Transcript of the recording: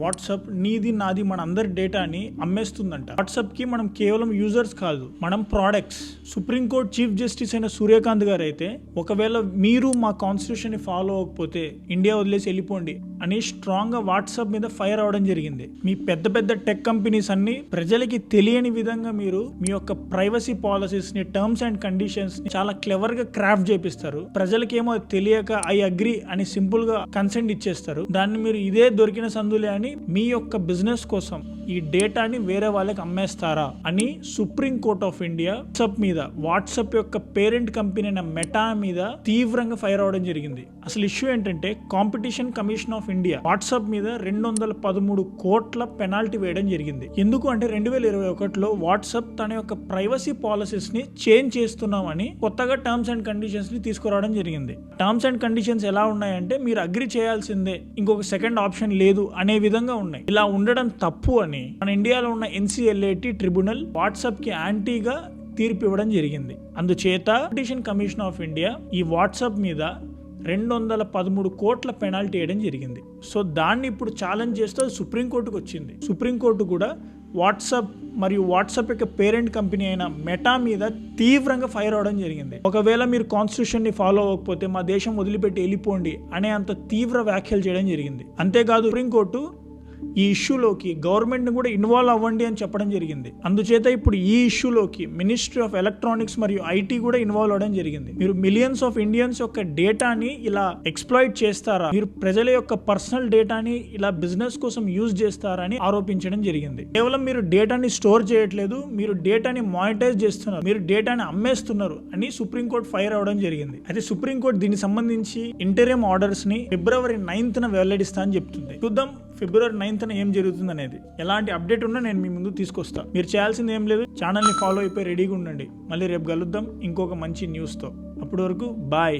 WhatsApp నీది నాది మన అందరి డేటాని అమ్మేస్తుందంట. వాట్సాప్ కి మనం కేవలం యూజర్స్ కాదు, మనం ప్రోడక్ట్స్. సుప్రీంకోర్టు చీఫ్ జస్టిస్ అయిన సూర్యకాంత్ గారు అయితే ఒకవేళ మీరు మా కాన్స్టిట్యూషన్ ని ఫాలో అవ్వకపోతే ఇండియా వదిలేసి వెళ్ళిపోండి అని స్ట్రాంగ్ గా వాట్సాప్ మీద ఫైర్ అవడం జరిగింది. మీ పెద్ద పెద్ద టెక్ కంపెనీస్ అన్ని ప్రజలకి తెలియని విధంగా మీరు మీ యొక్క ప్రైవసీ పాలసీస్ ని, టర్మ్స్ అండ్ కండిషన్స్ ని చాలా క్లెవర్ గా క్రాఫ్ట్ చేపిస్తారు. ప్రజలకేమో తెలియక ఐ అగ్రి అని సింపుల్ గా కన్సెంట్ ఇచ్చేస్తారు. దాన్ని మీరు ఇదే దొరికిన సందులే అని మీ యొక్క బిజినెస్ కోసం ఈ డేటాని వేరే వాళ్ళకి అమ్మేస్తారా అని supreme court of India WhatsApp యొక్క పేరెంట్ కంపెనీ అయిన మెటా మీద తీవ్రంగా ఫైర్ అవడం జరిగింది. అసలు ఇష్యూ ఏంటంటే competition commission of India WhatsApp మీద 213 కోట్ల పెనాల్టీ వేయడం జరిగింది. ఎందుకు అంటే 2021లో వాట్సాప్ తన యొక్క ప్రైవసీ పాలసీస్ ని చేంజ్ చేస్తున్నామని కొత్తగా టర్మ్స్ అండ్ కండిషన్స్ ని తీసుకురావడం జరిగింది. టర్మ్స్ అండ్ కండిషన్స్ ఎలా ఉన్నాయంటే మీరు అగ్రి చేయాల్సిందే, ఇంకొక సెకండ్ ఆప్షన్ లేదు అనే విధంగా ఉన్నాయి. ఇలా ఉండడం తప్పు అని మన ఇండియాలో ఉన్న NCLAT ట్రిబ్యునల్ వాట్సాప్ కి యాంటీగా తీర్పు ఇవ్వడం జరిగింది. అందుచేత కాంపిటీషన్ కమిషన్ ఆఫ్ ఇండియా ఈ వాట్సాప్ మీద 213 కోట్ల పెనాల్టీ వేయడం జరిగింది. సో దాన్ని ఇప్పుడు ఛాలెంజ్ చేస్తూ సుప్రీంకోర్టుకు వచ్చింది. సుప్రీంకోర్టు కూడా వాట్సాప్ మరియు వాట్సాప్ యొక్క పేరెంట్ కంపెనీ అయిన మెటా మీద తీవ్రంగా ఫైర్ అవడం జరిగింది. ఒకవేళ మీరు కాన్స్టిట్యూషన్ ని ఫాలో అవ్వకపోతే మా దేశం వదిలిపెట్టి వెళ్ళిపోండి అనే అంత తీవ్ర వ్యాఖ్యలు చేయడం జరిగింది. అంతేకాదు సుప్రీంకోర్టు ఈ ఇష్యూలోకి గవర్నమెంట్ ని కూడా ఇన్వాల్వ్ అవ్వండి అని చెప్పడం జరిగింది. అందుచేత ఇప్పుడు ఈ ఇష్యూలోకి మినిస్ట్రీ ఆఫ్ ఎలక్ట్రానిక్స్ మరియు IT కూడా ఇన్వాల్వ్ అవడం జరిగింది. మీరు మిలియన్స్ ఆఫ్ ఇండియన్స్ యొక్క డేటాని ఇలా ఎక్స్ప్లాయిట్ చేస్తారా, మీరు ప్రజల యొక్క పర్సనల్ డేటాని ఇలా బిజినెస్ కోసం యూజ్ చేస్తారని ఆరోపించడం జరిగింది. కేవలం మీరు డేటాని స్టోర్ చేయట్లేదు, మీరు డేటాని మానిటైజ్ చేస్తున్నారు, మీరు డేటాని అమ్మేస్తున్నారు అని సుప్రీంకోర్టు ఫైర్ అవడం జరిగింది. అయితే సుప్రీంకోర్టు దీనికి సంబంధించి ఇంటరియం ఆర్డర్స్ ని February 9th వెల్లడిస్తా అని చెప్తుంది. చూద్దాం February 9th ఏం జరుగుతుంది అనేది. ఎలాంటి అప్డేట్ ఉన్నా నేను మీ ముందు తీసుకొస్తా. మీరు చేయాల్సింది ఏం లేదు, ఛానల్ని ఫాలో అయిపోయి రెడీగా ఉండండి. మళ్ళీ రేపు కలుద్దాం ఇంకొక మంచి న్యూస్తో. అప్పటి వరకు బాయ్.